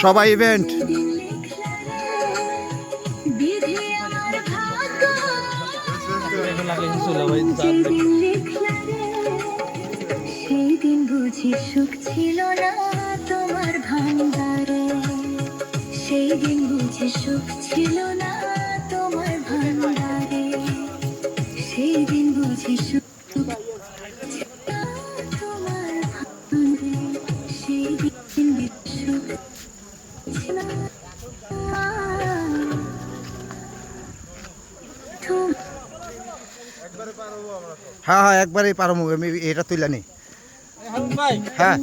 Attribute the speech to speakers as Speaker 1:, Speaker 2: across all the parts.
Speaker 1: সবাই ইভেন্ট।
Speaker 2: সেই দিন বুঝি সুখ ছিল না তোমার ভান্ডারে, সেই দিন বুঝি সুখ ছিল না তোমার ভান্ডারে, সেই দিন বুঝি সুখ তোমার ভান্ডারে, সেই দিন সুখ ছিল না।
Speaker 1: হ্যাঁ হ্যাঁ একবারেই পারবো, আমি এটা তুলে নি। হ্যাঁ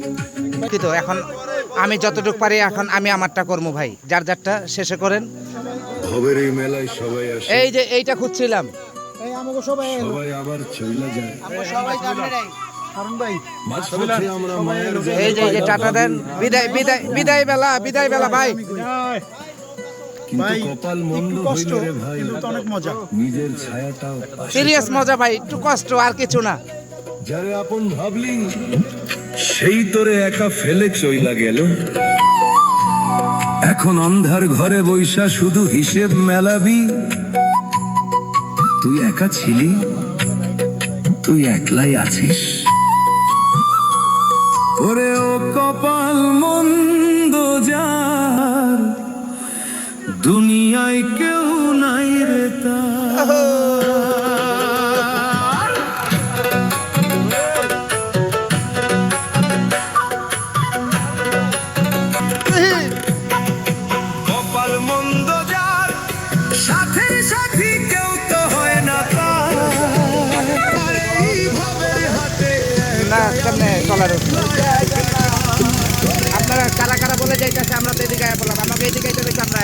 Speaker 1: কিন্তু এখন আমি যতটুকু পারি এখন আমি আমারটা করবো ভাই, যার যারটা শেষে করেন।
Speaker 3: খবরের এই মেলায় সবাই আসে,
Speaker 1: এই যে এইটা খুঁজছিলাম।
Speaker 3: সবাই আবার চলে যায়। মাঝপথে আমরা মায়ের
Speaker 1: এই যে যে টাটা দেন, বিদায় বিদায় বিদায় বেলা, বিদায় বেলা ভাই।
Speaker 3: কিন্তু কপাল মন্দ হইল রে ভাই, অনেক মজা, নিজের ছায়াটাও
Speaker 1: সিরিয়াস মজা ভাই, একটু কষ্ট আর কিছু না।
Speaker 3: যারে আপন ভাবলি সেই তোরে একা ফেলে চইলা গেল। এখন অন্ধার ঘরে বইসা শুধু হিসেব মেলাবি। তুই একা ছিলি, তুই একলাই আছিস। ওরে ও কপাল মন্দ যার, দুনিয়ায় কেউ নাই রে তার। কপাল মন্দ যার, সাথের সাথী কেউ তো হয় না তার। এই ভাবের হাতে
Speaker 1: না সামনে চলার, আপনারা কারা কারা বলে যাইতেছে, আমরা তো এদিকে বললাম, আমাকে এদিকে আমরা